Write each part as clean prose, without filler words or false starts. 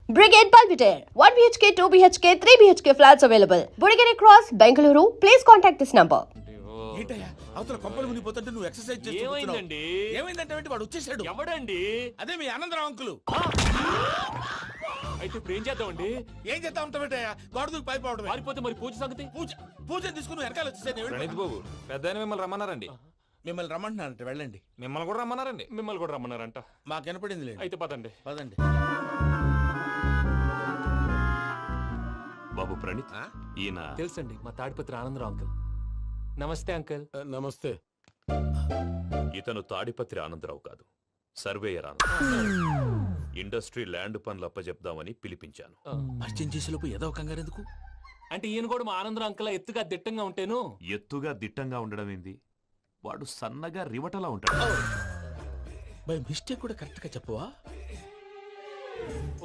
Brigade Palpitaire, 1 BHK, 2 BHK, 3 BHK flats available. Burigere Cross, Bengaluru. Please contact this number. ఏంటయ్యా అవతల కొంపలు మునిగిపోతుంటే నువ్వు exercise చేస్తూ ఏమైందండి? ఏమైందంటే వాడు వచ్చేసాడు. ఎవడండి? అదే మీ ఆనందరావు అంకులు. అయితే ఇప్పుడు ఏం చేద్దామండి? ఏం చేస్తా ఉంటావేటయ్యా గోడ దూకి పైపోవడమే. పారిపోతే మరి పూజ సంగతి? పూజ తీసుకుని వెనకాల వచ్చేసాను. ప్రణీత్ బాబు పెద్ద మిమ్మల్ని రమ్మన్నారండి. మిమ్మల్ని రమ్మంటున్నారంట వెళ్ళండి. మిమ్మల్ని కూడా రమ్మన్నారండి. మిమ్మల్ని కూడా రమ్మన్నారంట. మాకు వినపడింది లేదు. అయితే పదండి. పదండి. బాబు ప్రణీత్ ఈయన తెలుసండి మా తాడిపత్రి ఆనందరావు అంకుల్. నమస్తే అంకుల్. నమస్తే. ఇతను తాడిపత్రి ఆనందరావు కాదు, సర్వేయర్ ఆనందరావు. ఇండస్ట్రీ ల్యాండ్ పనులు అప్పచెప్దామని పిలిపించాను. పరిచయం చేసేలోపు ఏదో కంగారు ఎందుకు? అంటే ఈయన కూడా మా ఆనందరావు అంకుల్ ఎత్తుగా దిట్టంగా ఉంటేను. ఎత్తుగా దిట్టంగా ఉండడం ఏంది, వాడు సన్నగా రివటలా ఉంటాడు. బై మిస్టేక్ కూడా కరెక్ట్ గా చెప్పవా?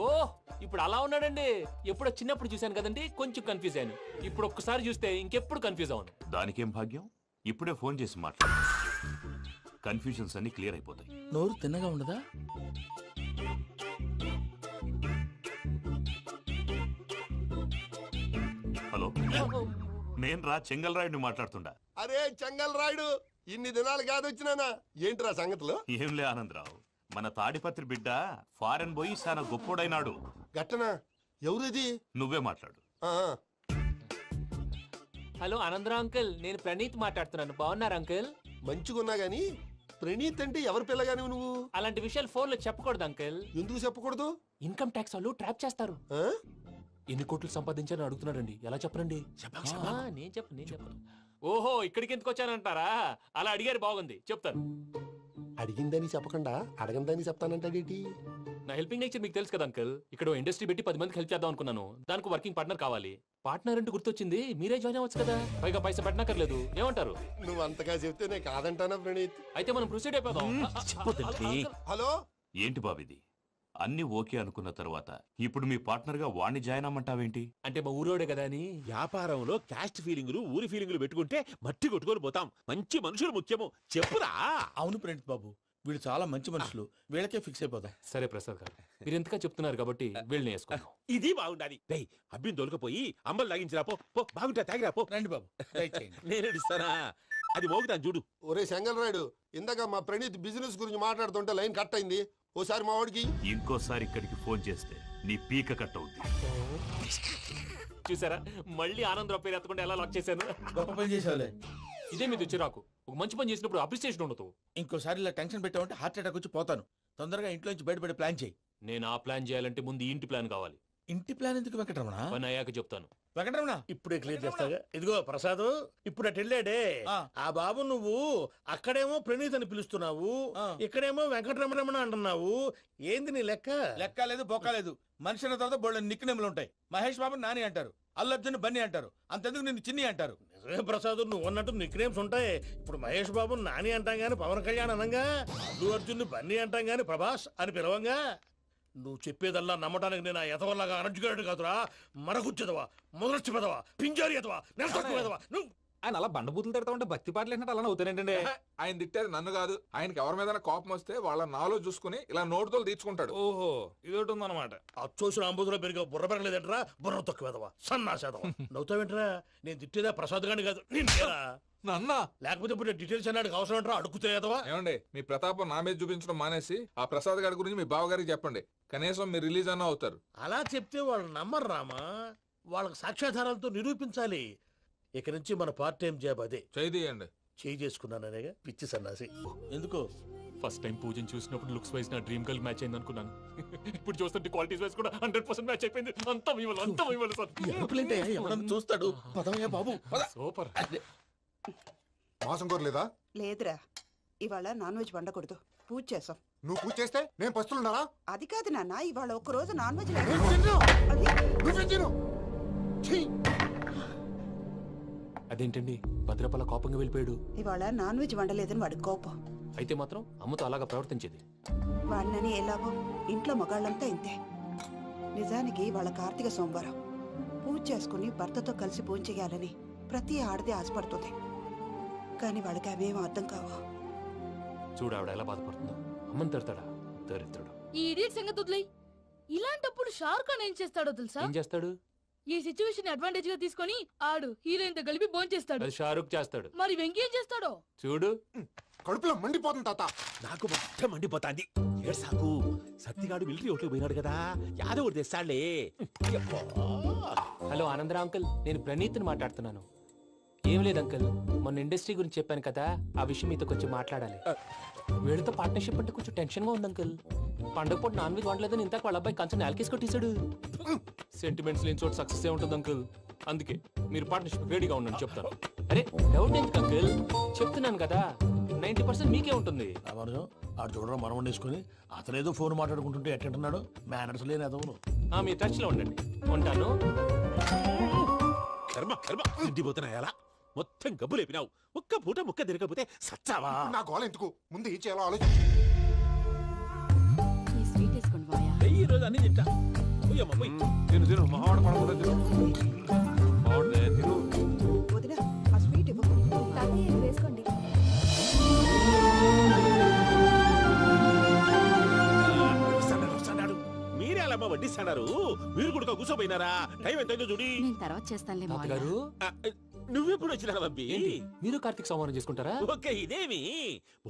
ఓ ఇప్పుడు అలా ఉన్నాడండి. ఎప్పుడో చిన్నప్పుడు చూశాను కదండి, కొంచెం కన్ఫ్యూజ్ అయ్యాను. ఇప్పుడు ఒక్కసారి చూస్తే ఇంకెప్పుడు కన్ఫ్యూజ్ అవ్వను. దానికేం భాగ్యం, ఇప్పుడే ఫోన్ చేసి మాట్లాడు. కన్ఫ్యూజన్స్ అన్ని క్లియర్ అయిపోతాయి. నోరు తిన్నగా ఉండదా? హలో, నేను రా చెంగల్రాయుడిని మాట్లాడుతుండా. అరే చెంగల్ రాయుడు, ఇన్ని దినాలు కాదు వచ్చినానా? ఏంటిరా సంగతులు? ఏంలే ఆనందరావు, మన తాడిపత్రి బిడ్డ ఫారెన్ పోయి చాలా గొప్పోడైనాడు. గట్టనా? ఎవరిది? నువ్వే మాట్లాడు. హలో ఆనందరావు అంకుల్, నేను ప్రణీత్ మాట్లాడుతున్నాను. బాగున్నారు అంకుల్? మంచిగున్నా గాని ప్రణీత్ అంటే ఎవరి పిల్లగాని నువ్వు? అలాంటి విషయాలు ఫోన్ లో చెప్పకూడదు అంకుల్. ఎందుకు చెప్పకూడదు? ఇన్కమ్ ట్యాక్స్ వాళ్ళు ట్రాప్ చేస్తారు. ఆ? ఎన్ని కోట్లు సంపాదించాలని అడుగుతున్నాడండి. ఎలా చెప్పరండి? నేను చెప్పను. ఓహో, ఇక్కడికి ఎందుకు వచ్చానంటారా? అలా అడిగారు, బాగుంది, చెప్తాను. అడిగిందని చెప్పకుండా అడగందని చెప్తానంటాడేటి? నా హెల్పింగ్ నేచర్ మీకు తెలుసు కదా అంకుల్. ఇక్కడ ఇండస్ట్రీ పెట్టి 10 మందికి హెల్ప్ చేద్దాం అనుకున్నాను. దానికి వర్కింగ్ పార్ట్నర్ కావాలి. పార్ట్నర్ అంటే గుర్తొచ్చింది, మీరే జాయిన్ అవ్వచ్చు కదా. పైగా పైసా పెట్టనక్కర్లేదు. ఏమంటారు? నువ్వు అంతగా చెప్తే నేను కాదంటానా ప్రణీత్? అయితే మనం ప్రొసీడ్ అయిపోదాం. హలో, ఏంటి బాబిది, అన్ని ఓకే అనుకున్న తర్వాత ఇప్పుడు మీ పార్ట్నర్ గా వాణ్ణి జాయిన్ అమ్మంటావేంటి? అంటే మా ఊరోడే కదా అని. వ్యాపారంలో క్యాస్ట్ ఫీలింగులు ఊరి ఫీలింగులు పెట్టుకుంటే మట్టి కొట్టుకొని పోతాం. మంచి మనుషులు ముఖ్యము. చెప్పురా. అవును ప్రణీత్ బాబు, వీళ్ళు చాలా మంచి మనుషులు. వీళ్ళకే ఫిక్స్ అయిపోతా. సరే ప్రసాద్ గారు, మీరు ఎంతగా చెప్తున్నారు కాబట్టి వీళ్ళని వేసుకున్నాం. ఇది బాగుండాలి. డై అబ్బిని దొలకపోయి అంబలు తాగించిరా పో. పో బాగుంటా తాగిరా పో. రండి బాబు, దయచేయండి. నేను ఇస్తానా? అది మోగుతాను చూడు. ఒరే చెంగల్ రాయుడు, ఇందాక మా ప్రణీత్ బిజినెస్ గురించి మాట్లాడుతుంటే లైన్ కట్ అయింది. ఓసారి మా వాడికి ఇంకోసారి ఇక్కడికి ఫోన్ చేస్తే నీ పీక కట్ అవుద్ది. చూసారా, మళ్ళీ ఆనందరావు పేరు ఎత్తకుండా ఎలా లాక్ చేశాను. గొప్ప పని చేసేవాళ్ళే. ఇదే మీద చిరాకు. ఒక మంచి పని చేసినప్పుడు అప్రిసియేషన్ ఉండదు. ఇంకోసారి ఇలా టెన్షన్ పెట్టామంటే హార్ట్ అటాక్ వచ్చి పోతాను. తొందరగా ఇంట్లో నుంచి బయటపడే ప్లాన్ చేయి. నేను ఆ ప్లాన్ చేయాలంటే ముందు ఇంటి ప్లాన్ కావాలి. ఇంటి ప్లాన్ ఎందుకు వెంకటరమణ? పని అయ్యాక చెప్తాను. వెంకటరమణ ఇప్పుడే క్లియర్ చేస్తాగా. ఇదిగో ప్రసాద్, ఇప్పుడు అటు వెళ్ళాడే ఆ బాబు, నువ్వు అక్కడేమో ప్రణీత్ అని పిలుస్తున్నావు, ఇక్కడేమో వెంకటరమణ అంటున్నావు. ఏంది నీ లెక్క? లెక్క లేదు, బొక్క లేదు. మనిషి అన్న తర్వాత బోళ్ళ నిక్నెములు ఉంటాయి. మహేష్ బాబు నాని అంటారు, అల్లు అర్జున్ బన్నీ అంటారు, అంతెందుకు నిన్ను చిన్ని అంటారు. నిజమే ప్రసాద్, నువ్వు అన్నట్టు నిక్ నేమ్స్ ఉంటాయి. ఇప్పుడు మహేష్ బాబు నాని అంటాం గాని పవన్ కళ్యాణ్ అనంగా, అల్లు అర్జున్ బన్నీ అంటాం గాని ప్రభాస్ అని పిలవంగా. నువ్వు చెప్పేదల్లా నమ్మటానికి నేను ఎతవల్లాగా అనర్జుకేటెడ్ కాదురా. మరగుచ్చదవా, మొదలచ్చి పెదవా, పింజారి ఎదవా, నెలసొక్కు పెదవా. నువ్వు ఆయన అలా బండబూతులు తిడతా ఉంటే భక్తి పాటలు ఏంటంటే అలా అవుతానంటే. ఆయన తిట్టేది నన్ను కాదు, ఆయనకి ఎవరి మీద కోపం వస్తే వాళ్ళ నాలో చూసుకుని ఇలా నోటుతో తీర్చుకుంటాడు. ఓహో, ఇదొకటి ఉందన్నమాట. అచ్చోసిన అంబుధులో పెరిగే బుర్ర పెరగలేదంటరా. బుర్ర తొక్కు వెదవా, సన్నాసేదవా. నవ్వుతావేంట్రా? నేను తిట్టేదా ప్రసాద్ గాని కాదు, నిన్నేరా. నన్నా? లేకపోతే ఇప్పుడు డీటెయిల్స్ అన్నాడు అవసరం అంటారా? అడుగుతాయేదవా. ఏమండి, మీ ప్రతాపం నా మీద చూపించడం మానేసి ఆ ప్రసాద్ గారి గురించి మీ బావగారికి చెప్పండి. కనీసం మీరు రిలీజ్ అన్న అవుతారు. అలా చెప్తే వాళ్ళు నమ్మరు రామా. వాళ్ళకి సాక్ష్యాధారాలతో నిరూపించాలి. ఇక నుంచి మన పార్ట్ టైం జాబ్ అదే. చేయండి. చేయి చేసుకున్నాననేగా పిచ్చి సన్నాసి. ఎందుకో ఫస్ట్ టైం పూజను చూసినప్పుడు లుక్స్ వైజ్ నా డ్రీమ్ గర్ల్ మ్యాచ్ అయింది అనుకున్నాను. ఇప్పుడు చూస్తుంటే క్వాలిటీస్ వైజ్ కూడా 100% మ్యాచ్ అయిపోయింది. అంతా మీ వల్ల సార్. ఎవడన్నా చూస్తాడు. పదవయ్యా బాబు, పద. సూపర్. మాసం కోరలేదా? లేదురా, ఇవాళ నాన్ వెజ్ వండకూడదు. పూజ చేసాం. నువ్వు పూజ చేస్తే నేను పస్తులున్నానా? అది కాదు నాన్న, ఇవాళ ఒక్క రోజు నాన్ వెజ్ అదేంటండి భద్రపల కోపంగా వెళ్ళిపోయాడు? ఇవాళ నాన్ వెజ్ వండలేదని వాడి కోపం. అయితే మాత్రం అమ్మతో అలాగా ప్రవర్తించేది. వాడినని ఎలాగో ఇంట్లో మగాళ్ళంతా ఇంతే. నిజానికి వాళ్ళ కార్తీక సోమవారం పూజ చేసుకుని భర్తతో కలిసి పూజ చేయాలని ప్రతి ఆడది ఆశపడుతుంది. కానీ వాళ్ళకి అవేం అర్థం కావు. చూడు ఆవిడ ఎలా బాధపడుతుందో. అమ్మని తిడతాడా దరిద్రుడు. ఈ ఇడియట్ సంగతి వదిలేయ్. ఇలాంటప్పుడు అప్పుడు షారుఖ్ ఖాన్ ఏం చేస్తాడో తెలుసా? ఏం చేస్తాడు? ఈ సిచ్యువేషన్ అడ్వాంటేజ్ గా తీసుకొని ఆడు హీరోయిన్ తో కలిపి బోన్ చేస్తాడు. అది షారుఖ్ చేస్తాడు. మరి వెంకీ ఏం చేస్తాడో చూడు. కడుపులో మండిపోతుంది తాత. నాకు మొత్తం మండిపోతాంది. ఏడు సాకు సత్తిగాడు మిలిటరీ ఓట్లు పోయినాడు కదా, యాదవ్ ఒకటి తెస్తాడులే. హలో ఆనందరావు అంకుల్, నేను ప్రణీత్ని మాట్లాడుతున్నాను. ఏం లేదు అంకుల్, మొన్న ఇండస్ట్రీ గురించి చెప్పాను కదా, ఆ విషయం మీతో కొంచెం మాట్లాడాలి. వీళ్ళతో పార్ట్నర్షిప్ అంటే కొంచెం టెన్షన్ గా ఉంది అంకుల్. పండగ పూట నాన్ వెజ్ వండలేదని ఇంతకు వాళ్ళ అబ్బాయి కంచెం నేలకేసి కొట్టేశాడు. సెంటిమెంట్స్ లేని చోట సక్సెస్ ఏ ఉంటుంది అంకుల్. అందుకే మీరు పార్ట్నర్షిప్ రెడీగా ఉండండి చెప్తాను. అరే డౌట్ ఎందుకు అంకుల్, చెప్తున్నాను కదా 90% మీకే ఉంటుంది. రామానుజం ఆడు చూడడం మనం వండేసుకుని అతనేదో ఫోన్ మాట్లాడుకుంటుంటే ఎట్టంటున్నాడు. మేనర్స్ లేని అదవును. మీ టచ్ లో ఉండండి. ఉంటాను. కర్మ కర్మ తిండిపోతున్నాయా? మొత్తం గబ్బు లేపినావు. ఒక్క పూట ముక్క తిరగకపోతే సచ్చావా? నా గోల ఎందుకు, ముందు ఏం చేయాలో ఆలోచించు. ఈ స్వీట్ వేసుకోండి బాయా. ఈ రోజు అన్ని తింటా. పోయమ్మ పోయి. తిను తిను మావాడు పడకుండా తిను. మావాడే తిను. వదిన ఆ స్వీట్ ఇవ్వు. వేసుకోండి. వస్తాడు. మీరే అలా వడ్డిస్తాడారు. మీరు కూడా కూర్చోపోయినారా? టైం ఎంతైందో చూడి. నేను తర్వాత చేస్తానులే తాతగారు, నువ్వెప్పుడు వచ్చినా బంబి? ఏంటి మీరు కార్తీక్ సంహారం చేసుకుంటారా? ఓకే, ఇదేమి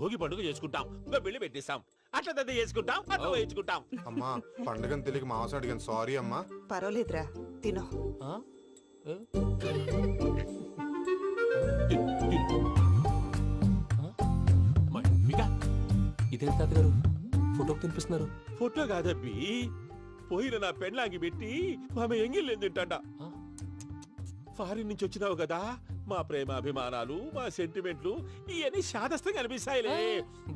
భోగి పండుగ చేసుకుంటాం, ఇంకా పెళ్లి పెట్టేస్తాం, అట్లా దద్ద చేసుకుంటాం, అట్లా వేయించుకుంటాం. అమ్మా పండుగని తెలియక మాంసం అడిగాను, సారీ అమ్మా. పర్వాలేదురా తినో. ఆ? ఏ? ఇదేంటి తాతగారు ఫోటోకి తినిపిస్తున్నారు? ఫోటో కాదబ్బి, పోయిన నా పెళ్ళాంగి పెట్టి ఆమె ఎంగిల్లేం తింటాడ. ఫారిన్ నుంచి వచ్చినావు కదా, మా ప్రేమ అభిమానాలు, మా సెంటిమెంట్లు ఇవన్నీ శాదస్తంగా అనిపిస్తాయిలే.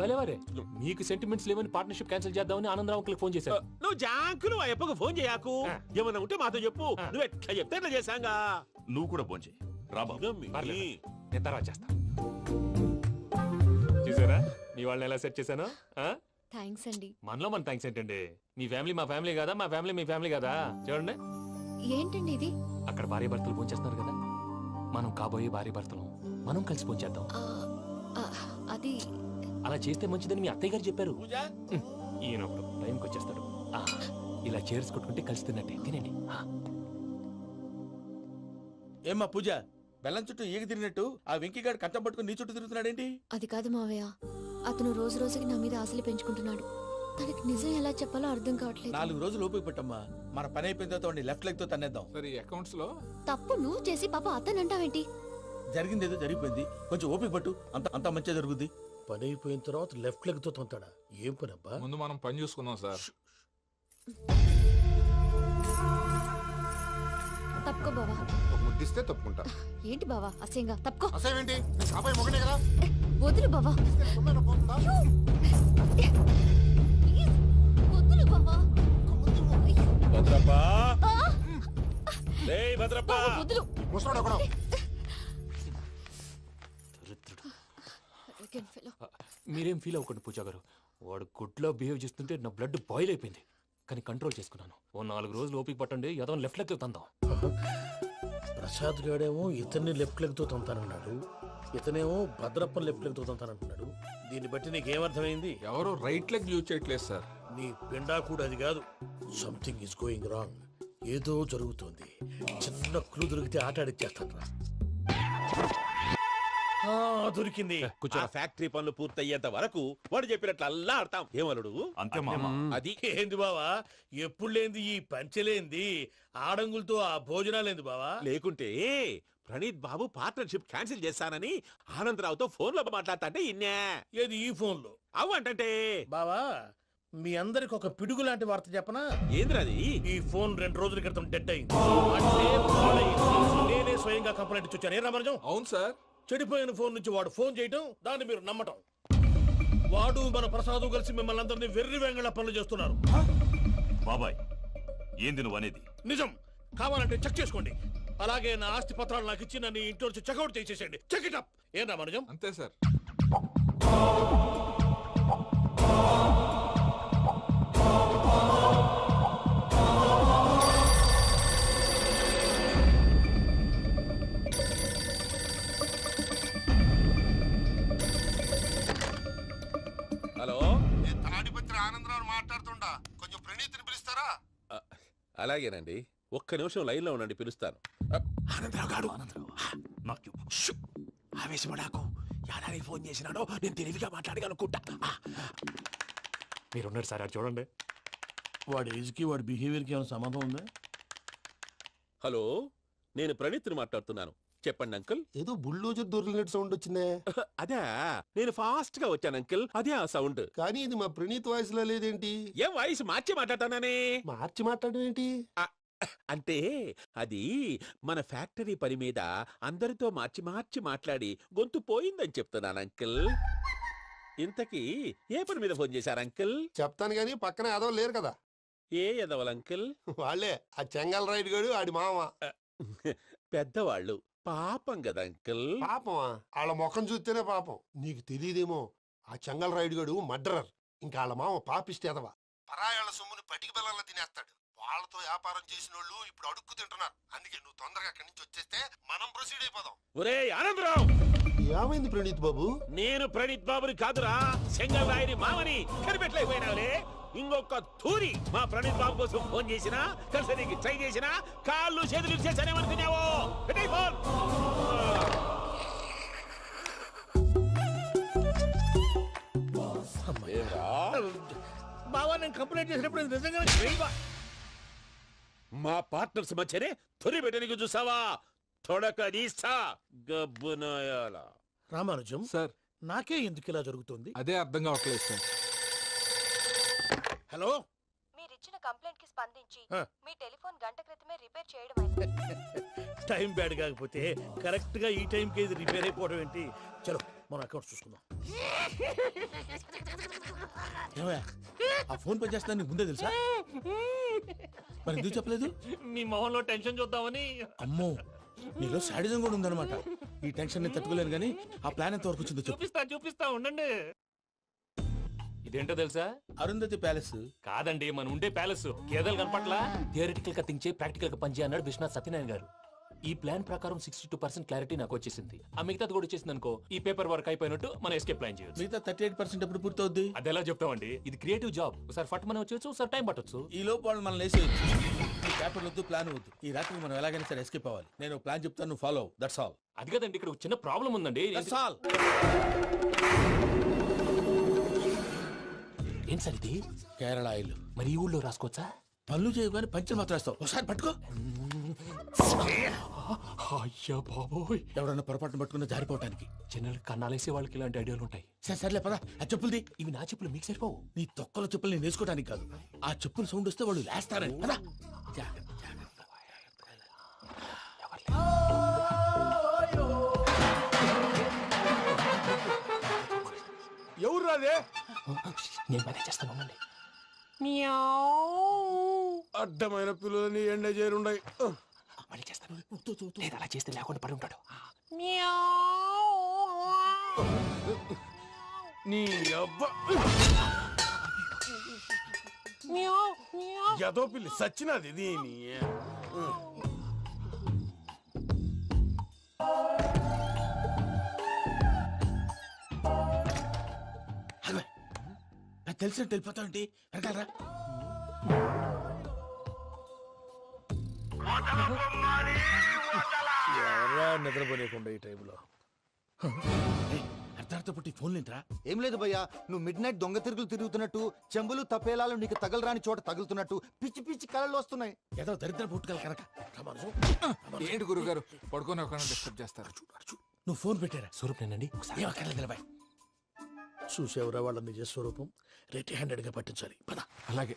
భలేవారే, మీకు సెంటిమెంట్స్ లేవని పార్ట్నర్షిప్ క్యాన్సిల్ చేద్దామని ఆనందరావు అంకుల్ ఫోన్ చేశారు. నువ్వు జాంకులు ఆ అప్పకు ఫోన్ చేయకు. ఏమన్నా ఉంటే మాతో చెప్పు. నువ్వు ఎట్లా చెప్తే ఎట్లా చేశాంగా. నువ్వు కూడా ఫోన్ చేయి. రాబా. పర్లేదు, నేను తర్వాత చేస్తా. చూసారా మీ వాళ్ళని ఎలా సెట్ చేశాను? థ్యాంక్స్ అండి. మనలో మన థ్యాంక్స్ ఏంటండి? మీ ఫ్యామిలీ మా ఫ్యామిలీ కదా, మా ఫ్యామిలీ మీ ఫ్యామిలీ కదా. చూడండి, ఏంటండి ఇది? అక్కడ భార్య భర్తలు భోంచేస్తున్నారు కదా, మనం కాబోయే భార్య భర్తలు మనం కలిసి భోంచేద్దాం. అది అలా చేస్తే మంచిదని మీ అత్తయ్య గారు చెప్పారు. పూజ ఈయన ఒకడు టైంకి వచ్చేస్తాడు. ఇలా చేర్స్ కొట్టుకుంటే కలిసి తిన్నట్టే. తినండి. ఏమ్మా పూజ, బెల్లం చుట్టూ ఈగ తిరిగినట్టు ఆ వెంకీగాడు కట్టం పట్టుకుని నీ చుట్టూ తిరుగుతున్నాడేంటి? అది కాదు మావయ్య, అతను రోజు రోజుకి నా మీద ఆశలు పెంచుకుంటున్నాడు. తనకి నిజం ఎలా చెప్పాలో అర్థం కావట్లేదు. 4 రోజులు ఓపిక పట్టమ్మా, మన పని అయిపోయిన తర్వాత వాడిని లెఫ్ట్ లెగ్ తో తన్నేద్దాం. సరే అకౌంట్స్ లో తప్పు నువ్వు చేసి పాప అతను అంటావేంటి? జరిగింది ఏదో జరిగిపోయింది, కొంచెం ఓపిక పట్టు, అంత మంచిగా జరుగుద్ది. పని అయిపోయిన తర్వాత లెఫ్ట్ లెగ్ తో తొంతాడా? ఏం పని అబ్బా? ముందు మనం పని చూసుకుందాం సార్. తప్పుకో బావా. ఒక ముద్దిస్తే తప్పుకుంటా. ఏంటి బావా అసహ్యంగా? తప్పుకో. అసేమేంటి, కాబోయే మొగనే కదా. వదులు బావా. తొమ్మిది పోతుందా? వదులు బావా. భద్రప్పా, రేయ్ భద్రప్పా. వదులు. ముసలోడు ఒకడు. మీరేం ఫీల్ అవ్వకండి పూజా గారు. వాడు గుడ్లో బిహేవ్ చేస్తుంటే నా బ్లడ్ బాయిల్ అయిపోయింది, కానీ కంట్రోల్ చేసుకున్నాను. ఓ 4 రోజులు ఓపిక పట్టండి, ఏదో లెఫ్ట్ లెగ్ తందాం. ప్రసాద్ గాడేమో ఇతన్ని లెఫ్ట్ లెగ్ తో తొంతానన్నాడు, ఇతనేమో భద్రప్ప లెఫ్ట్ లెగ్ తో తొంతానంటున్నాడు. దీన్ని బట్టి నీకేమర్థమైంది? ఎవరు రైట్ లెగ్ యూజ్ చేయట్లేదు సార్. నీ పిండా కూడా అది కాదు. Something is going wrong. ఏదో జరుగుతోంది. చిన్న క్లూ దొరికితే ఆట ఆడిచ్చేస్తాను రా. దొరికింది. ఆ ఫ్యాక్టరీ పనులు పూర్తయ్యేంత వరకు వాడు చెప్పినట్లు అల్లా ఆడతాం. ఏమలుడు? అంతే మామ. అది ఏంది బావా, ఎప్పుడు లేంది ఈ పంచలేంది, ఆడంగులతో ఆ భోజనాలేంది బావా? లేకుంటే ప్రణీత్ బాబు పార్ట్నర్షిప్ క్యాన్సిల్ చేస్తానని ఆనందరావుతో ఫోన్ లో మాట్లాడతాంటే ఇన్నే. ఏది ఈ ఫోన్ లో? అవ్వంటే బావా, మీ అందరికి ఒక పిడుగు లాంటి వార్త చెప్పనా? ఏంద్రది? ఈ ఫోన్ 2 రోజుల క్రితం డెడ్ అయింది. అంటే పాడైంది. నేనే స్వయంగా కంప్లైంట్ ఇచ్చాను. ఏ రామరాజం? అవును సార్. చెడిపోయిన ఫోన్ నుంచి వాడు ఫోన్ చేయటం, దాన్ని మీరు నమ్మటం. వాడు మన ప్రసాదు కలిసి మిమ్మల్ని అందరినీ వెర్రి వెంగళ పనులు చేస్తున్నారు. బాబాయ్, ఏంది నువ్వు అనేది? నిజం. కావాలంటే చెక్ చేసుకోండి. అలాగే నా ఆస్తి పత్రాలు నాకు ఇచ్చి నన్ను ఇంట్లో నుంచి చెక్అౌట్ చేసేసేయండి. Check it up. ఏం రామరాజం? అంతే సార్. హలో, నేను తాడిపత్రి ఆనందరావు మాట్లాడుతుండా, కొంచెం ప్రణీతిని పిలుస్తారా? అలాగేనండి. ఒక్క నిమిషం లైన్లో ఉండండి, పిలుస్తాను. ఆనందరావు గాడు ఆవేశపడాకు. యాదానికి ఫోన్ చేసినాడో నేను తెలివిగా మాట్లాడగలనుకుంటా. మీరున్నారు సార్, అది చూడండి. వాడి ఏజ్కి వాడి బిహేవియర్కి ఏమైనా సంబంధం ఉందా? హలో, నేను ప్రణీత్ని మాట్లాడుతున్నాను. చెప్పండి అంకుల్. ఏదో బుల్డోజర్ దొరికినట్టు సౌండ్ వచ్చిందే. అదే, నేను ఫాస్ట్ గా వచ్చాను అంకుల్, అదే ఆ సౌండ్. కానీ ఇది మా ప్రణీత్ వాయిస్ లో లేదేంటి? ఏం వాయిస్ మార్చి మాట్లాడతానని? మార్చి మాట్లాడడం ఏంటి? అంటే అది మన ఫ్యాక్టరీ పని మీద అందరితో మార్చి మార్చి మాట్లాడి గొంతు పోయిందని చెప్తున్నాను అంకుల్. ఇంతకీ ఏ పని మీద ఫోన్ చేశారు అంకుల్? చెప్తాను గానీ పక్కన ఏదో లేరు కదా. ఏ ఎదవల్ అంకుల్? వాళ్ళే ఆ చెంగల్ రైడ్ గడు ఆడి మామ. పెద్దవాళ్ళు, పాపం కదా అంకుల్. పాపమా? వాళ్ళ ముఖం చూస్తేనే పాపం. నీకు తెలియదేమో, ఆ చెంగల్ రైడ్ గడు మర్డరర్. ఇంకా వాళ్ళ మామ పాపిస్తేదవా. పరాయాళ్ళ సొమ్ముని పటికి బెల్లంలో తినేస్తాడు. వాళ్ళతో వ్యాపారం చేసిన వాళ్ళు ఇప్పుడు అడుక్కు తింటున్నారు. అందుకే నువ్వు తొందరగా అక్కడి నుంచి వచ్చేస్తే మనం ప్రొసీడ్ అయిపోదాం. ఒరే ఆనందరావు! ఏమైంది ప్రణీత్ బాబు? నేను ప్రణీత్ బాబుని కాదురా, సెంగల్ రాయని మామని. కనిపెట్టలేకపోయినావులే. ఇంకొక తూరి మా ప్రణీత్ బాబు కోసం ఫోన్ చేసినా, కలిసి ట్రై చేసినా కాళ్ళు చేతులు చేశానేమనుకున్నావో. పెట్టేయ్ ఫోన్. బావా, నేను కంప్లైంట్ చేసినప్పుడు ఇది నిజంగానే చేయవా? మా పార్ట్నర్స్ మధ్యనే తొలి పెట్టడానికి చూసావా? తొడక నీస్తా గబ్బునాయాల. రామానుజం సార్, నాకే ఎందుకు ఇలా జరుగుతుంది? అదే అర్థం కావట్లేదు సార్. హలో, మీరిచ్చిన కంప్లైంట్ కి స్పందించి ఆ. మీ టెలిఫోన్ గంట క్రితమే రిపేర్ చేయడం టైం బ్యాడ్ కాకపోతే కరెక్ట్ గా ఈ టైం కి ఇది రిపేర్ అయిపోవడం ఏంటి? చలో మన అకౌంట్ చూసుకుందాం. ఏమయ్య, ఆ ఫోన్ పనిచేస్తున్నా నీకు ముందే తెలుసా? మరి ఎందుకు చెప్పలేదు? మీ మొహంలో టెన్షన్ చూద్దామని. అమ్మో, నీలో శాడిజం కూడా ఉందన్నమాట. ఈ టెన్షన్ నేను తట్టుకోలేను కానీ ఆ ప్లాన్ ఎంత వరకు వచ్చిందో చెప్పు. చూపిస్తా ఉండండి. ఇదేంటో తెలుసా? అరుంధతి ప్యాలెస్ కాదండి, మన ఉండే ప్యాలెస్. కేదలు కనపట్లా? థియరిటికల్ గా థింక్ చేయి, ప్రాక్టికల్ గా పనిచేయి అన్నాడు విశ్వనాథ్ సత్యనారాయణ గారు. ఈ ప్లాన్ ప్రకారం 62% క్లారిటీ నాకు వచ్చేసింది. ఆ మిగతాది కూడా వచ్చేసింది అనుకో, ఈ పేపర్ వర్క్ అయిపోయినట్టు మనం ఎస్కేప్ ప్లాన్ చేయొచ్చు. మిగతా 38% ఎప్పుడు పూర్తవుద్ది? అది ఎలా చెప్తామండి? ఇది క్రియేటివ్ జాబ్. ఒకసారి ఫట్ మనం వచ్చేచ్చు, ఒకసారి టైం పట్టొచ్చు. ఈ లోపు వాళ్ళు మనం లేసేయచ్చు. ఈ పేపర్ వద్దు, ప్లాన్ వద్దు. ఈ రాత్రి మనం ఎలాగైనా సరే ఎస్కేప్ అవ్వాలి. నేను ప్లాన్ చెప్తాను, నువ్వు ఫాలో. That's all. అది కదండి, ఇక్కడ ఒక చిన్న ప్రాబ్లం ఉందండి. That's all. ఏం సార్ ఇది? కేరళ ఆయిల్. మరి ఈ ఊళ్ళో రాసుకోవచ్చా? పనులు చేయగానే పంచర్ మాత్రం వేస్తావు. ఒకసారి పట్టుకో. అయ్యా బాబోయ్, ఎవడన్నా పొరపాటున పట్టుకున్న జారిపోవటానికి. జనరల్ కన్నాలేసే వాళ్ళకి ఇలాంటి ఐడియాలు ఉంటాయి. సర్లే పదా, ఆ చెప్పులది. ఇవి నా చెప్పులు మీకు సరిపోవు. నీ తొక్కల చెప్పులు నేను వేసుకోవడానికి కాదు, ఆ చెప్పులు సౌండ్ వస్తే వాళ్ళు లేస్తారని. పదా. ఎవరు రాదే? నేను మేనేజ్ చేస్తాను, ఉండండి. అడ్డమైన పిల్లలని ఎండ చేరుండయి. మళ్ళీ చేస్తాను. లేదు, అలా చేస్తే లేకుండా పడి ఉంటాడు. నీ అబ్బా ఎదో పిల్లి సచ్చినది దీని. నాకు తెలిసినట్టు వెళ్ళిపోతావంటి. వెనకాలరా. ఎవరా నిద్రపోలేకుండా ఈ టైంలో? అర్ధార్థ పుట్టి ఫోన్ లేంట్రా? ఏం లేదు భయ్యా, నువ్వు మిడ్ నైట్ దొంగ తిరుగులు తిరుగుతున్నట్టు, చెంబులు తపేలాలు నీకు తగలరాని చోట తగులుతున్నట్టు పిచ్చి పిచ్చి కళలు వస్తున్నాయి. ఏదో దరిద్ర పుట్టుకల కనుక. ఏంటి గురుగారు పడుకొని ఒక డిస్టర్బ్ చేస్తారు? నువ్వు ఫోన్ పెట్టారా? స్వరూప్ నేనండి. ఏమక్కర్లేదు. చూసేవరా వాళ్ళ నిజ స్వరూపం. రెట్టి హ్యాండెడ్ గా పట్టించాలి. పద. అలాగే.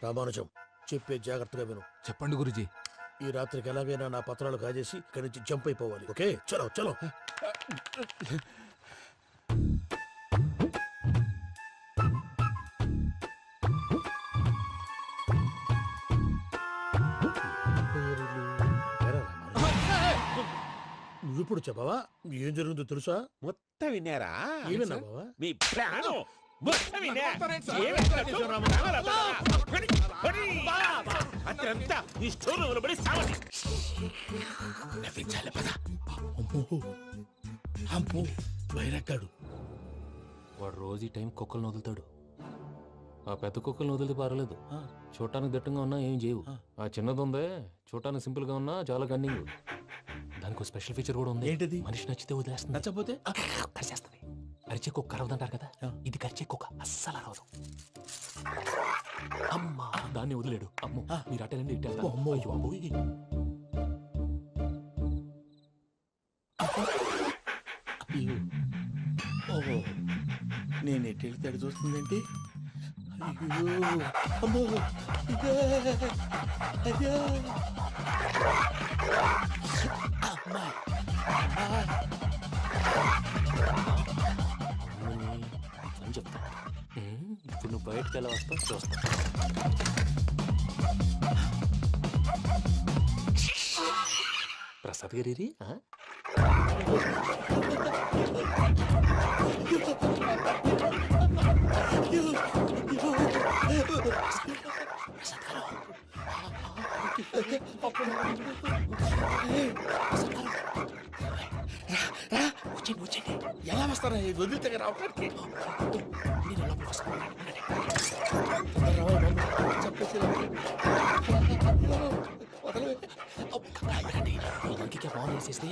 రామానుజం, చెప్పే జాగ్రత్తగా విను. చెప్పండి గురుజీ. ఈ రాత్రికి ఎలాగైనా నా పత్రాలు కాజేసి ఇక్కడి నుంచి జంప్ అయిపోవాలి. ఓకే, చలో చలో. ఇప్పుడు చెప్పవా ఏం జరుగుతుందో తెలుసా? మొత్తం విన్నారా? ఏమన్నా బావా? మీ ప్లాను మొత్తం విన్నా. అతనంతా ఈ స్టోర్ రూమ్ లో పడి సావండి. నవ్వించాలి పద. అమ్మో అమ్మో బైరక్కాడు. వాడు రోజు ఈ టైం కుక్కలను వదులుతాడు. ఆ పెద్ద కుక్కలను వదిలితే పర్లేదు, చూడటానికి దట్టంగా ఉన్నా ఏం చేయవు. ఆ చిన్నది ఉందే చూడటానికి సింపుల్ గా ఉన్నా చాలా కన్నింగ్. దానికి స్పెషల్ ఫీచర్ కూడా ఉంది. ఏంటిది? మనిషి నచ్చితే వదిలేస్తుంది, నచ్చపోతే కరిచేస్తుంది. అరిచే కుక్క అరవదంటారు కదా, ఇది కరిచే కుక్క అస్సలు అరవదు. అమ్మా దాన్ని వదిలేడు. అమ్మో మీరు అటెండి ఇటు వెళ్తారు. అమ్మో. అయ్యో అబ్బోయ్. ఓహో నేను ఎటు వెళ్తాడు చూస్తుందేంటి? అయ్యో అమ్మో ఇదే, అయ్యో. అమ్మా. అని చెప్తా. ఇప్పుడు నువ్వు బయటకు ఎలా వస్తావు చూస్తా. ప్రసాద్ గారి ఎలా వస్తారా వదిలితే రావడానికి? ఇంకే ఫోన్ చేసేస్తే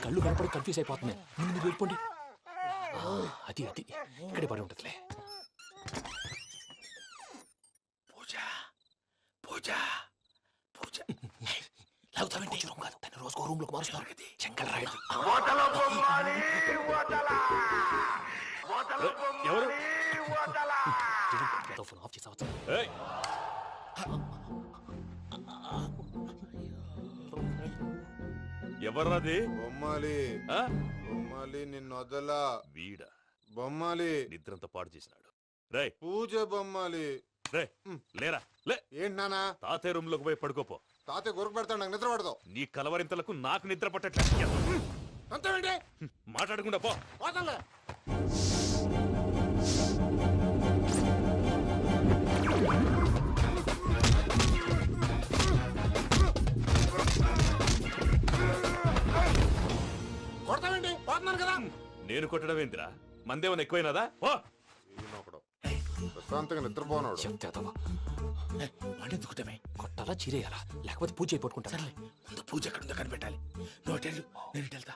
కళ్ళు కనపడి కన్ఫ్యూజ్ అయిపోతున్నాయి. ముందు మీరు వెళ్ళిపోండి. అది అది ఇక్కడే పడి ఉంటుందిలే. పూజ పూజ పూజ లాగుతామంటే రూమ్ కాదు, తన రోజుకో రూమ్ లోకి మారుస్తున్నారు కదా. శంకర్ రాయుడు ఎవరు? ఫోన్ ఆఫ్ చేసావచ్చు. ఎవర్రాది? బొమ్మాలి బొమ్మాలి నిన్ను వదలా. వీడా బొమ్మాలి నిద్రంతా పాడు చేసినాడు. రే పూజ బొమ్మాలి. రే లేరా లే. ఏంటి నానా? తాతయ్య రూమ్ లోకి పోయి పడుకోపో. తాతయ్య గురకు పెడతాడు, నాకు నిద్ర పడదు. నీ కలవరింతలకు నాకు నిద్ర పట్టట్లేదు. అంతేంటి? మాట్లాడకుండా పో. పోతాలే. కొడతావేంటి? పోతున్నాను కదా. నేను కొట్టడం ఏంటిరా? మందేమన్నా ఎక్కువైనదా? ఓ ప్రశాంతంగా నిద్రపోనాడు. చెప్తావా వాడెందుకుంటామే? కొట్టాలా చీరేయాలా లేకపోతే పూజ అయిపోట్టుకుంటా. సర్లే ముందు పూజ ఎక్కడుందో కనిపెట్టాలి. నువ్వు అటు వెళ్ళు, నేను ఇటు వెళ్తా.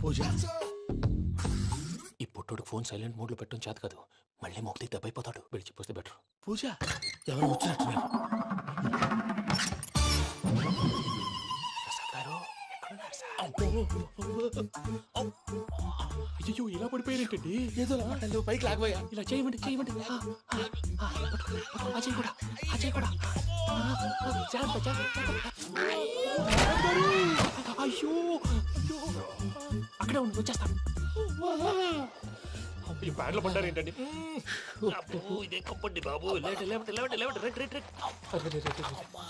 పూజ ఈ పుట్టోడికి ఫోన్ సైలెంట్ మోడ్ లో పెట్టడం చేత కాదు. మళ్ళీ మొక్కి దెబ్బైపోతాడు. విడిచిపోతే బెటర్. పూజ ఎవరు వచ్చినట్టున్నారు? ప్రసాద్ గారు ఎక్కడున్నారు సార్? అయ్యో ఇలా పడిపోయారేంటండి? ఏదో మాటలు పైకి లాగబోయా. ఇలా చేయమండి చేయమండి. అజయ్ కూడా అజయ్ కూడా జాగ్రత్త జాగ్రత్త. అయ్యో అక్కడే ఉండి వచ్చేస్తాను. ఈ బ్యాగ్లో పడ్డారు ఏంటండి? ఇదే కప్పండి బాబు.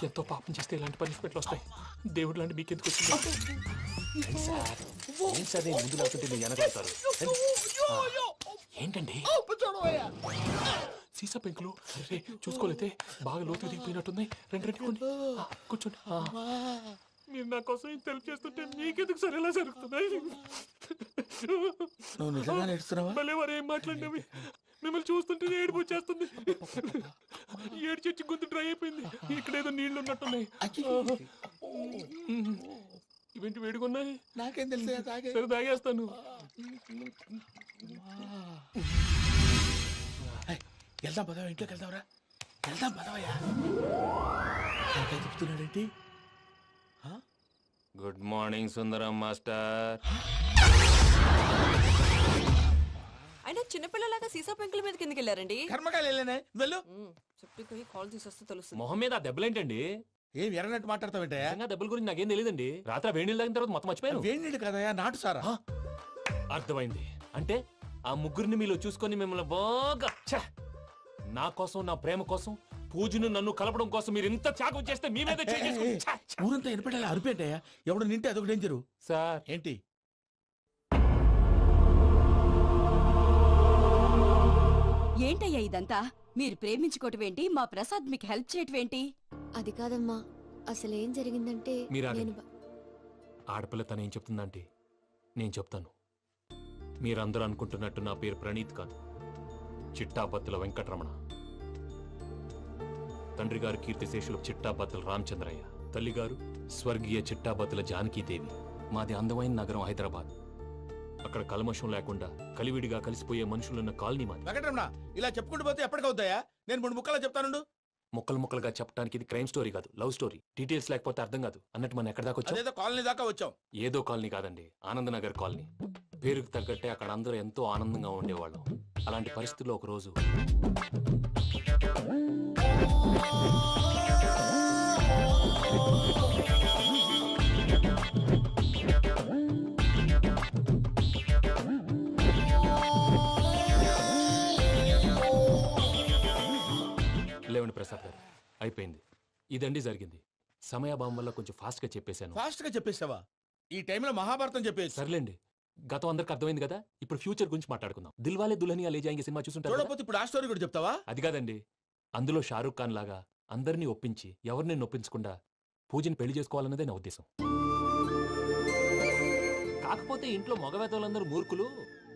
ఎంతో పాపం చేస్తే ఇలాంటి పనిష్మెంట్లు వస్తాయి. దేవుడు లాంటి మీకెందుకు వచ్చింది? సార్ నేను ముందు లేకుంటే మీరు వెనకాడతారు. ఏంటండి సీసా పెంకులు? రే చూసుకోలేతే బాగా లోతు దిగిపోయినట్టున్నాయి. రెండు కూర్చోండి. మీరు నా కోసం ఇంత హెల్ప్ చేస్తుంటే మీకెందుకు సరే ఎలా జరుగుతున్నాయి? నువ్వు నిజంగా నేర్చుతున్నావా? మళ్ళీ వారు ఏం మాట్లాడినవి మిమ్మల్ని చూస్తుంటే ఏడుపు వచ్చేస్తుంది. ఏడ్చి గొంతు డ్రై అయిపోయింది. ఇక్కడ ఏదో నీళ్లు ఉన్నట్టున్నాయి. ఇవేంటి వేడుకున్నాయి? నాకేం తెలుసు? సరే తాగేస్తాను. వెళ్దాం పదవా, ఇంట్లోకి వెళ్దాంరా. వెళ్దాం పదవయ్యా. చెప్తున్నాడేంటి? గుడ్ మార్నింగ్ సుందరం మాస్టర్. అయినా చిన్నపిల్లలాగా సీసా పెంకుల మీద కిందకి వెళ్ళారండి. కర్మకాయలు వెళ్ళానే వెళ్ళు. చెప్పి కాల్ తీసొస్తే తెలుస్తుంది. మొహం మీద ఆ దెబ్బలేంటండి? ఏం ఎర్రనట్టు మాట్లాడతావేంటయా? దెబ్బల గురించి నాకేం తెలియదండి. రాత్రి వేడి నీళ్ళు తాగిన తర్వాత మొత్తం మర్చిపోయాను. వేడి నీళ్ళు కదయా, నాటు సారా. అర్థమైంది. అంటే ఆ ముగ్గురిని మీలో చూసుకొని మిమ్మల్ని బాగా నా కోసం నా ప్రేమ కోసం పూజను నన్ను కలపడం కోసం మీరు ఇంత త్యాగం చేస్తే మీ మీద ఊరంతా ఎనపడేలా అరిపేటయ్యా ఎవడు నింటే అదొక డేంజరు. సార్ ఏంటి ఏంటయ్యా ఇదంతా? మీరు ప్రేమించుకోవటం ఏంటి? మా ప్రసాద్ మీకు హెల్ప్ చేయటం ఏంటి? అది కాదమ్మా, అసలు ఏం జరిగిందంటే మీరు నేను ఆగండి. ఆడపిల్ల తనేం చెప్తుందంటే నేను చెప్తాను. మీరందరూ అనుకుంటున్నట్టు నా పేరు ప్రణీత్ కాదు, చిట్టాపత్తుల వెంకటరమణ. తండ్రి గారు కీర్తిశేషులు చిట్టాపత్తుల రామచంద్రయ్య, తల్లిగారు స్వర్గీయ చిట్టాపత్తుల జానకీదేవి. మాది అందమైన నగరం హైదరాబాద్. అక్కడ కల్మషం లేకుండా కలివిడిగా కలిసిపోయే మనుషులున్న కాలనీ మాది. వెంకటరమణ ఇలా చెప్పుకుంటూ పోతే ఎప్పటికవుతాయా? నేను 3 ముక్కలా చెప్తాను. ముక్కలు ముక్కలుగా చెప్పడానికి ఇది క్రైమ్ స్టోరీ కాదు, లవ్ స్టోరీ. డీటెయిల్స్ లేకపోతే అర్థం కాదు. అన్నట్టు మనం ఎక్కడ దాకా వచ్చాం? అదేదో కాలనీ దాకా వచ్చాం. ఏదో కాలనీ కాదండి, ఆనందనగర్ కాలనీ. పేరుకు తగ్గట్టే అక్కడ అందరూ ఎంతో ఆనందంగా ఉండేవాళ్ళం. అలాంటి పరిస్థితుల్లో ఒక రోజు లేవండి ప్రసాద్ గారు, అయిపోయింది. ఇదండి జరిగింది. సమయాభావం వల్ల కొంచెం ఫాస్ట్ గా చెప్పేశాను. ఫాస్ట్ గా చెప్పేసావా? ఈ టైంలో మహాభారతం చెప్పేసి. సర్లేండి, గతం అందరికి అర్థమైంది కదా. ఇప్పుడు ఫ్యూచర్ గురించి మాట్లాడుకుందాం. దిల్వాలే దుల్హనియా లే జాయేంగే సినిమా చూసుంటారు కదా? చూడకపోతే ఇప్పుడు ఆ స్టోరీ కూడా చెప్తావా? అది కాదండి, అందులో షారూక్ ఖాన్ లాగా అందరినీ ఒప్పించి ఎవరిని నొప్పించకుండా పూజని పెళ్లి చేసుకోవాలన్నదే నా ఉద్దేశం. కాకపోతే ఇంట్లో మగవేతలందరూ మూర్ఖులు,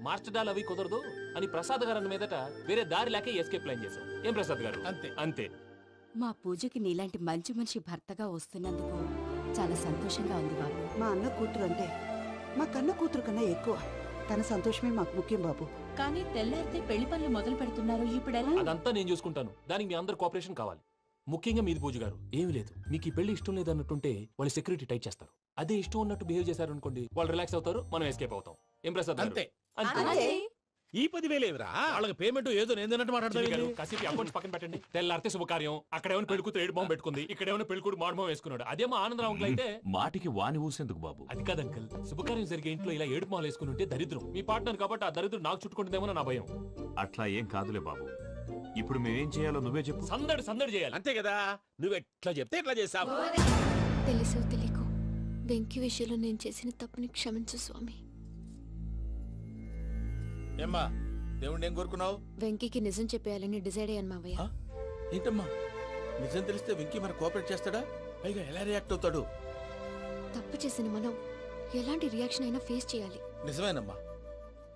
మార్చడాలు అవి కుదరదు అని ప్రసాద్ గారు అన్న మీదట వేరే దారి లేక ఎస్కేప్ ప్లాన్ చేశాం. ఏం ప్రసాద్ గారు? అంతే అంతే. మా పూజకి నీలాంటి మంచి మనిషి భర్తగా వస్తున్నందుకు చాలా సంతోషంగా ఉంది బాబు. మా అన్న కూతురు అంటే మా కన్న కూతురు కన్నా ఎక్కువ. తన సంతోషమే మాకు ముఖ్యం బాబు. కానీ తెల్లారితే పెళ్లి పనులు మొదలు పెడుతున్నారు, ఇప్పుడు ఎలా? అదంతా నేను చూసుకుంటాను. దానికి మీ అందరు కోఆపరేషన్ కావాలి. ముఖ్యంగా మీది పూజ గారు. ఏమీ లేదు, మీకు ఈ పెళ్లి ఇష్టం లేదు అన్నట్టుంటే వాళ్ళు సెక్యూరిటీ టైట్ చేస్తారు. అదే ఇష్టం ఉన్నట్టు బిహేవ్ చేశారు అనుకోండి, వాళ్ళు రిలాక్స్ అవుతారు, మనం ఎస్కేప్ అవుతాం. ఏం ప్రసాద్ గారు? అంతే. అంతే. ఈ 10,000 ఏమిరా? వాళ్ళకి పేమెంట్ ఏదో నేందన్నట్టు చిన్ని గారు, మాట్లాడతాను. కాసేపు అకౌంట్స్ పక్కన పెట్టండి. తెల్లారితే శుభకార్యం. అక్కడ ఏమైనా పెళ్ళికూతురు ఏడు బాంబు పెట్టుకుంది, ఇక్కడ ఏమైనా పెళ్ళికూడు మాడు బాంబు వేసుకున్నాడు. అదేమో ఆనందరావు అంకుల్ అయితే మాటికి వాని ఊసేందుకు బాబు? అది కాదు అంకుల్, శుభకార్యం జరిగే ఇంట్లో ఇలా ఏడు మాలు వేసుకుని ఉంటే దరిద్రం. మీ పార్ట్నర్ కాబట్టి ఆ దరిద్రం నాకు చుట్టుకుంటుందేమో నా భయం. అట్లా ఏం కాదులే బాబు. ఇప్పుడు మేమేం చేయాలో నువ్వే చెప్పు. సందడి సందడి చేయాలి. అంతే కదా, నువ్వు ఎట్లా చెప్తే ఎట్లా చేస్తావు. తెలుసో తెలియకో వెంకీ విషయంలో నేను చేసిన తప్పుని క్షమించు స్వామి. ఏమ్మా దేవుణ్ణి ఏం కోరుకున్నావు? వెంకీకి నిజం చెప్పేయాలని డిసైడ్ అయ్యాను మావయ్య. ఏంటమ్మా నిజం తెలిస్తే వెంకీ మన కోఆపరేట్ చేస్తాడా? పైగా ఎలా రియాక్ట్ అవుతాడు? తప్పు చేసిన మనం ఎలాంటి రియాక్షన్ అయినా ఫేస్ చేయాలి. నిజమేనమ్మా,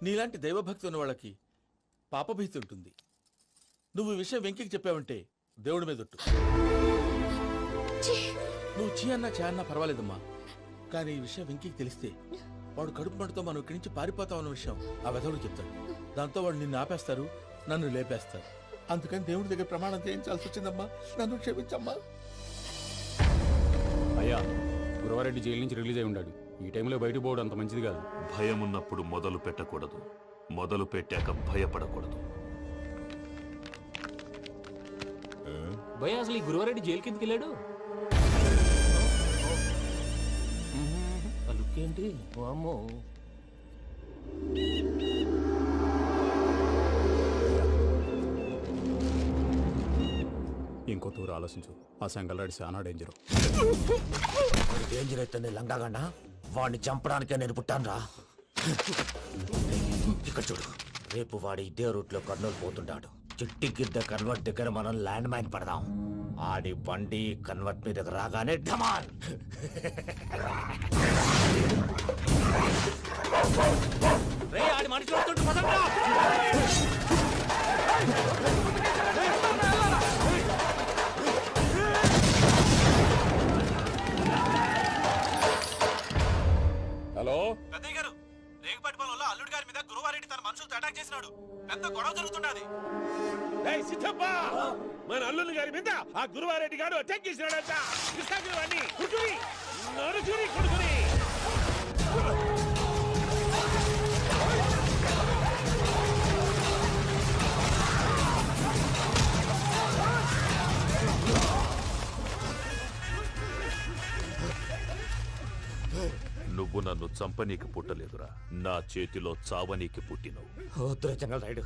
నీలాంటి దైవభక్తి ఉన్న వాళ్ళకి పాపభీతి ఉంటుంది. నువ్వు ఈ విషయం వెంకీకి చెప్పావంటే దేవుడి మీద ఒట్టు. నువ్వు చీ అన్నా చా అన్నా పర్వాలేదమ్మా, కానీ ఈ విషయం వెంకీకి తెలిస్తే వాడు కడుపు మంటతో మనం ఇక్కడి నుంచి పారిపోతాం అన్న విషయం ఆ వెధవుడు చెప్తాడు. దాంతో వాడు నిన్ను ఆపేస్తారు, నన్ను లేపేస్తారు. అందుకని దేవుడి దగ్గర ప్రమాణం చేయించాల్సి వచ్చిందమ్మా, నన్ను క్షమించమ్మా. అయ్యా, గురవారెడ్డి జైలు నుంచి రిలీజ్ అయి ఉన్నాడు. ఈ టైంలో బయటకు పోవడం అంత మంచిది కాదు. భయం ఉన్నప్పుడు మొదలు పెట్టకూడదు, మొదలు పెట్టాక భయపడకూడదు. భయ అసలు ఈ గురువారెడ్డి జైలు కిందకి వెళ్ళాడు. ఏంటి వామ్మో. ఇంకో తూరు ఆలోచించు. ఆ సంగల్రాడి చాలా డేంజర్. డేంజర్ అయితే లంగాగండ వాడిని చంపడానికే నేను పుట్టాను రా. ఇక్కడ చూడు, రేపు వాడి ఇదే రూట్ లో కర్నూలు పోతుంటాడు. చిట్టి గిద్ద కన్వర్ట్ దగ్గర మనం ల్యాండ్ మైన్ పడదాం. ఆడి బండి కన్వర్ట్ మీద రాగానే ఢమాన్. ఆడి మనుషులు వస్తుంటే పదండ్రా. హలో పెద్దయ్య గారు, రేగుపాటి పొలంలో అల్లుడి గారి మీద గురువారెడ్డి తన మనుషులతో అటాక్ చేసినాడు. పెద్ద గొడవ జరుగుతున్నది. సిద్ధప్ప, మన అల్లుని గారి మీద ఆ గురువారెడ్డి గారు అటాక్ చేసినాడంట. కృష్ణాగిరి వాడిని కుడుకుని నడుచుని కుడుకుని. నువ్వు నన్ను చంపనీకి పుట్టలేదురా, నా చేతిలో చావనీకి పుట్టినవు. వద్దురా జంగల్ రైడ్.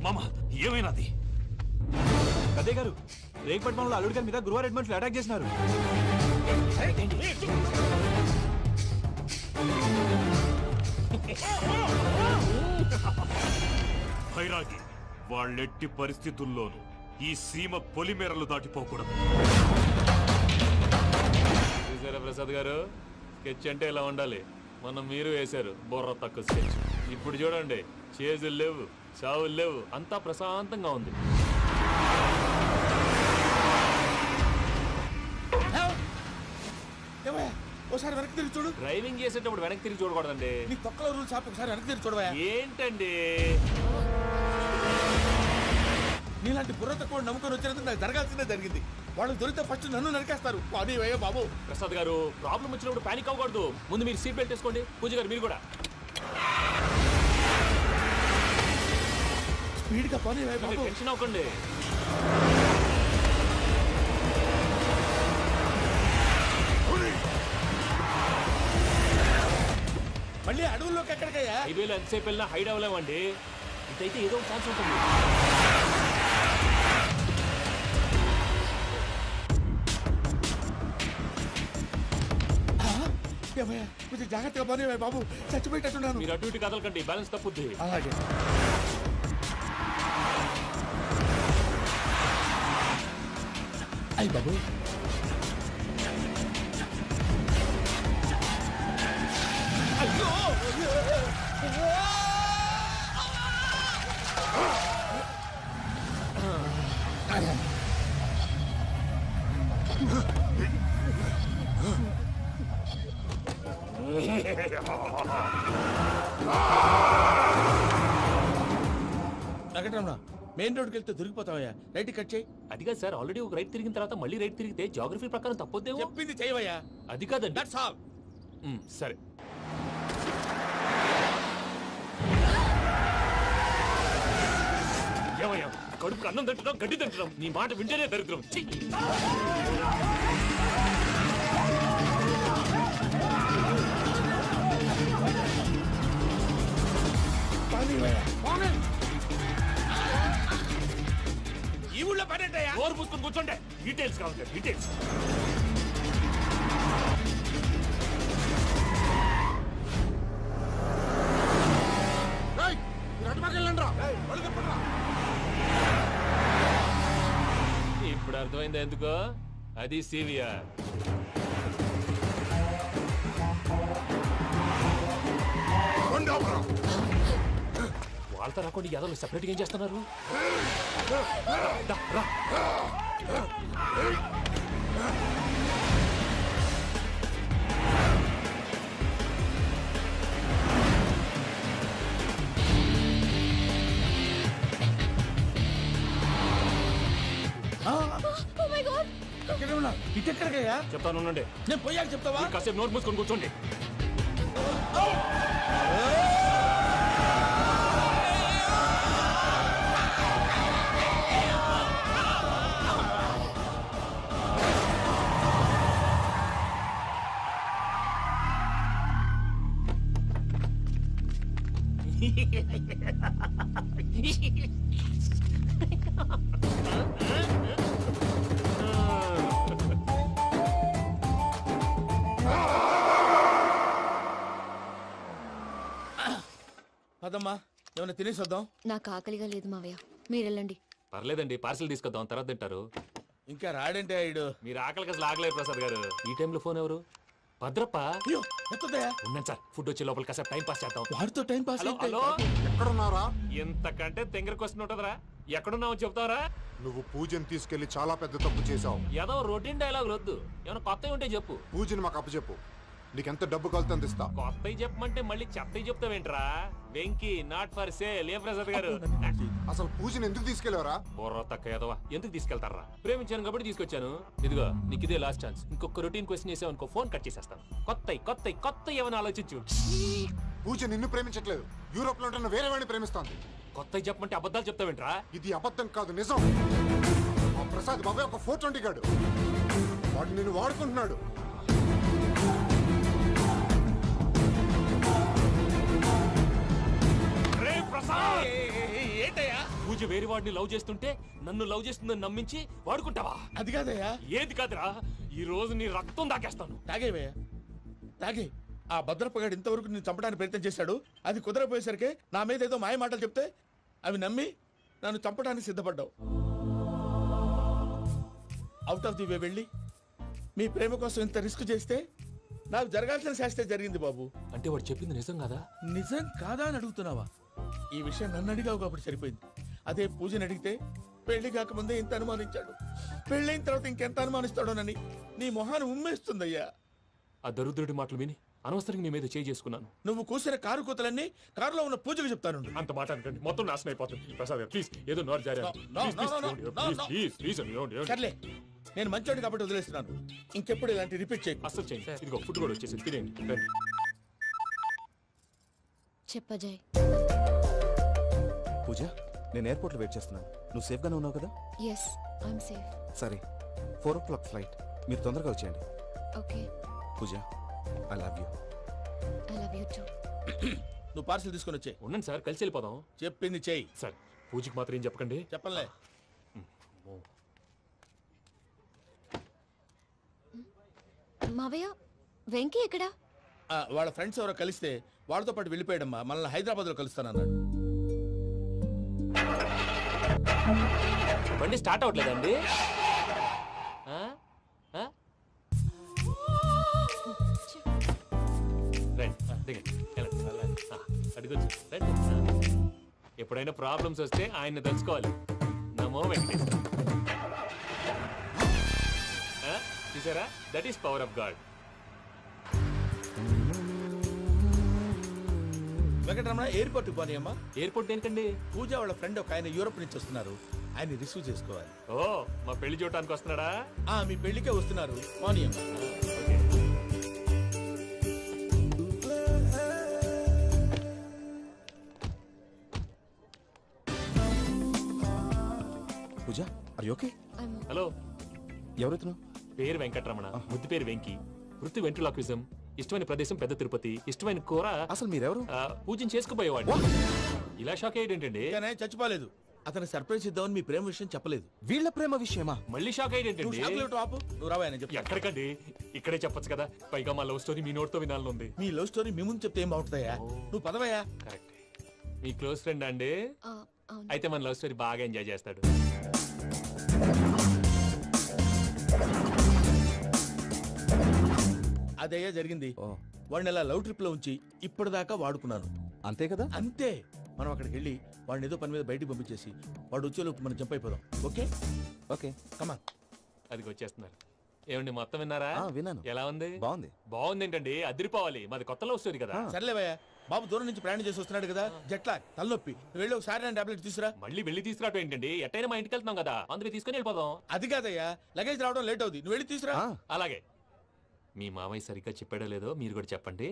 మామ ఏమైనాది? అదే గారు, రేగపట్నంలో అల్లుడి గారి మీద గురువారెడ్డి మనుషులు అటాక్ చేసినారు. భైరాగి, వాళ్ళెట్టి పరిస్థితుల్లోనూ ఈ సీమ పొలిమేరలు దాటిపోకూడదు. చూసారా ప్రసాద్ గారు, స్కెచ్ అంటే ఇలా ఉండాలి. మనం మీరు వేశారు బుర్ర తక్కువ స్కెచ్. ఇప్పుడు చూడండి, చేజులు లేవు, చావులు లేవు, అంతా ప్రశాంతంగా ఉంది. ఒకసారి వెనక్కి తిరిగి చూడు. డ్రైవింగ్ చేసేటప్పుడు వెనక్కి తిరిగి చూడకూడదండి. నీ తొక్కలో రూల్స్ ఆపి ఒకసారి వెనక్కి తిరిగి చూడవా. ఏంటండి నీలాంటి బుర్ర తక్కువ నమ్ముకొని వచ్చినందుకు నాకు జరగాల్సిందే జరిగింది. వాళ్ళు దొరికితే ఫస్ట్ నన్ను నరికేస్తారు. అది వయ్యో బాబు. ప్రసాద్ గారు, ప్రాబ్లం వచ్చినప్పుడు పానిక్ అవ్వకూడదు. ముందు మీరు సీట్ బెల్ట్ వేసుకోండి. పూజ గారు మీరు కూడా స్పీడ్గా పని బాబు. టెన్షన్ అవ్వకండి. మళ్ళీ అడవుల్లోకి ఎక్కడికయ్యా? హైవేలో ఎంతసేపు వెళ్ళినా హైడ్ అవ్వలేమండి. ఇదైతే ఏదో ఒక ఛాన్స్ ఉంటుంది. కొంచెం జాగ్రత్తగా పని బాబు, చచ్చిపోయేటట్టున్నాను. మీరు అటు ఇటు కదలకండి, బ్యాలెన్స్ తప్పుద్ది. అలాగే. అయ్యి బాబు, అయ్యో వెంకటరమణ, మెయిన్ రోడ్కి వెళ్తే దొరికిపోతావయ్యా. రైట్ కట్ చేయి. అది కాదు సార్, ఆల్రెడీ ఒక రైట్ తిరిగిన తర్వాత మళ్ళీ రైట్ తిరిగితే జాగ్రఫీ ప్రకారం తప్పొద్దేమో. చెప్పింది చేయవయ్యా. అది కాదండి. That's all. సరే. ఏమయ్యా, కడుపుకు అన్నం తింటున్నాం, గడ్డి తింటున్నాం, నీ మాట వింటేనే దరిద్రం. ఈ ఊళ్ళో పడేటయ్యా. ఓరు పుస్తకం కూర్చోండి. డీటెయిల్స్ కావాలి, డీటెయిల్స్. ఇప్పుడు అర్థమైందా ఎందుకో? అది సివిఆర్. వాళ్ళతో రాకుండా యాదవ్ సెపరేట్గా ఏం చేస్తున్నారు? ఇటెక్కడికయ్యా? చెప్తాను ఉండండి. నేను పోయాక చెప్తావా? కాసేపు నోట్ మూసుకొని కూర్చోండి. పదమ్మా, ఏమైనా తినేసి వద్దాం. నాకు ఆకలిగా లేదు మావయ్య, మీరు వెళ్ళండి. పర్లేదండి, పార్సిల్ తీసుకొద్దాం, తర్వాత తింటారు. ఇంకా రాడంటే ఆయుడు. మీరు ఆకలికి అసలు ఆగలేదు ప్రసాద్ గారు. ఈ టైంలో ఫోన్ ఎవరు? భద్రప్ప. ఉన్నాను సార్, ఫుడ్ వచ్చే లోపల కాసేపు టైం పాస్ చేద్దాం. వాడితో టైం పాస్. హలో, ఎక్కడున్నారా? ఇంతకంటే తెంగర క్వశ్చన్ ఉంటుందిరా. ఎక్కడున్నావు చెప్తావరా? నువ్వు పూజని తీసుకెళ్లి చాలా పెద్ద తప్పు చేశావు. ఏదో రొటీన్ డైలాగ్ వద్దు, ఏమైనా కొత్తవి ఉంటే చెప్పు. పూజని మాకు అప్పచెప్పు. నీకెంత డబ్బు కలితే అందిస్తా. కొత్తవి చెప్పమంటే మళ్ళీ చెత్తవి చెప్తావేంట్రా? Venky not for sale. ఏ ప్రసాద్ గారు అసలు పూజని ఎందుకు తీసుకెళ్లేవరా? బుర్ర తక్క ఏదవా, ఎందుకు తీసుకెళ్తారా? ప్రేమించాను కాబట్టి తీసుకొచ్చాను. ఇదిగో నీకు ఇదే లాస్ట్ ఛాన్స్. ఇంకొక రొటీన్ క్వశ్చన్ చేసావు అనుకో, ఫోన్ కట్ చేసేస్తాను. కొత్త ఏమైనా ఆలోచించు. పూజ నిన్ను ప్రేమించట్లేదు, యూరోప్ లో ఉంటున్న వేరే వాడిని ప్రేమిస్తోంది. కొత్తవి చెప్పమంటే అబద్ధాలు చెప్తావేంట్రా? ఇది అబద్ధం కాదు, నిజం. ఆ ప్రసాద్ బాబాయ్ ఒక 420 గాడు, వాడు నిన్ను వాడుకుంటున్నాడు. ఏంటయ్యా? పూజ వేరే వాడిని లవ్ చేస్తుంటే నన్ను లవ్ చేస్తుందని నమ్మించి వాడుకుంటావా? అది కాదయ్యా. ఏది కాదురా, ఈ రోజు నీ రక్తం దాకేస్తాను. తాగేవయ్యా, తాగే. ఆ భద్రపగాడు ఇంతవరకు నేను చంపడానికి ప్రయత్నం చేశాడు. అది కుదరపోయేసరికి నా మీద ఏదో మాయ మాటలు చెప్తే అవి నమ్మి నన్ను చంపడానికి సిద్ధపడ్డావు. అవుట్ ఆఫ్ ది వే వెళ్ళి మీ ప్రేమ కోసం ఇంత రిస్క్ చేస్తే నాకు జరగాల్సిన శాస్త్రే జరిగింది బాబు. అంటే వాడు చెప్పింది నిజం కదా? నిజం కాదా అని అడుగుతున్నావా? ఈ విషయం నన్ను అడిగావు కాబట్టి సరిపోయింది. అదే పూజని అడిగితే పెళ్లి కాకముందే ఇంత అనుమానించాడు, పెళ్ళైన తర్వాత ఇంకెంత అనుమానిస్తాడోనని నీ మొహాన్ని ఉమ్మేస్తుందయ్యా. ఆ దరిద్రుడి మాటలు విని అనవసరంగా నీ మీద చేయి చేసుకున్నాను. నువ్వు కూసిన కారు కూతలన్నీ కారులో ఉన్న పూజకు చెప్తాను. అంత మాట అనకండి, మొత్తం నాశనం అయిపోతుంది. ప్రసాద్ ప్లీజ్, ఏదో నోరు సర్లే, నేను మంచోడు కాబట్టి వదిలేస్తున్నాను. ఇంకెప్పుడు ఇలాంటి రిపీట్ చేయి. అసలు చేయండి. ఇదిగో ఫుడ్ కూడా వచ్చేసి తినేయండి. రండి. చెప్పజాయ్. పూజ, నేను ఎయిర్పోర్ట్లో వెయిట్ చేస్తున్నాను. నువ్వు సేఫ్గానే ఉన్నావు కదా? Yes, I'm safe. సరే, 4 o'clock ఫ్లైట్. మీరు తొందరగా వచ్చేయండి. Okay. Pooja, I love you. I love you too. నువ్వు పార్సల్ తీసుకొని వచ్చే. ఉండండి సార్, కలిసి వెళ్ళిపోదాం. చెప్పింది చెయ్యి. సార్, పూజకి మాత్రం ఏం చెప్పకండి. చెప్పలే. మావయ్య, వెంకీ ఎక్కడా? వాళ్ళ ఫ్రెండ్స్ ఎవరో కలిస్తే వాళ్ళతో పాటు వెళ్ళిపోయాడమ్మా. మనల్ని హైదరాబాద్ లో కలుస్తానన్నాడు. బండి స్టార్ట్ అవ్వట్లేదండి. ఎప్పుడైనా ప్రాబ్లమ్స్ వస్తే ఆయన్ని తెలుసుకోవాలి. నమో వెంకటేశ్వర. చూసారా, that is power of God. Venkataramana, airport పోనీ అమ్మా. ఎయిర్పోర్ట్ ఏంటండి? పూజ వాళ్ళ ఫ్రెండ్ ఒక ఆయన యూరోప్ నుంచి వస్తున్నారు, ఆయన రిసీవ్ చేసుకోవాలి. ఓ, మా పెళ్లి చూడటానికి వస్తున్నాడా? మీ పెళ్లికే వస్తున్నారు. పోనీ అమ్మా. పూజ, ఆర్ యు ఓకే? హలో, ఎవరెత్తును? పేరు వెంకటరమణ, ముద్దు పేరు వెంకీ, వృత్తి వెంట్రులాక్విజం, ఇష్టమైన ప్రదేశం పెద్ద తిరుపతి, ఇష్టమైన కూర. అసలు మీరెవరు? పూజను చేసుకుపోయేవాడు. ఇలా షాక్ అయ్యేటండి. చచ్చిపోలేదు. అతను సర్ప్రైజ్ ఇద్దామని మీ ప్రేమ విషయం చెప్పలేదు. వీళ్ళ ప్రేమ విషయమా? మళ్ళీ షాక్ అయ్యేటండి. నువ్వు రావాయని చెప్పి. ఎక్కడికండి, ఇక్కడే చెప్పొచ్చు కదా. పైగా మా లవ్ స్టోరీ మీ నోట్తో వినాలని ఉంది. మీ లవ్ స్టోరీ మీ ముందు చెప్తే ఏం బాగుంటుందయ్యా? నువ్వు పదవయ్యా. కరెక్ట్. మీ క్లోజ్ ఫ్రెండ్ అండి? అయితే మన లవ్ స్టోరీ బాగా ఎంజాయ్ చేస్తాడు. అదయ్యా జరిగింది. వాడిని అలా లవ్ ట్రిప్ లో ఉంచి ఇప్పటిదాకా వాడుకున్నాను. అంతే కదా? అంతే. మనం అక్కడికి వెళ్ళి వాడిని ఏదో పని మీద బయటికి పంపించేసి వాడు వచ్చేలోపు మనం జంప్ అయిపోదాం. ఓకే ఓకే, కమాన్. అది వచ్చేస్తున్నారు. ఏమండి, మొత్తం విన్నారా? విన్నాను. ఎలా ఉంది? బాగుంది. బాగుంది ఏంటండి, అదిరిపోవాలి. మాది కొత్త లవ్ స్టోరీ కదా. సర్లేవయ్యా, బాబు దూరం నుంచి ప్రయాణం చేసి వస్తున్నాడు కదా, జట్లా తలనొప్పి. వెళ్ళి ఒకసారి టాబ్లెట్ తీసుకురా. మళ్ళీ వెళ్ళి తీసుకురావటం ఏంటండి? ఎట్టైనా మా ఇంటికి వెళ్తున్నాం కదా, అందుకే తీసుకుని వెళ్ళిపోదాం. అది కాదయ్యా, లగేజ్ రావడం లేట్ అవుతుంది. నువ్వు వెళ్ళి తీసుకురా. అలాగే. మీ మామయ్య సరిగ్గా చెప్పాడో లేదో మీరు కూడా చెప్పండి.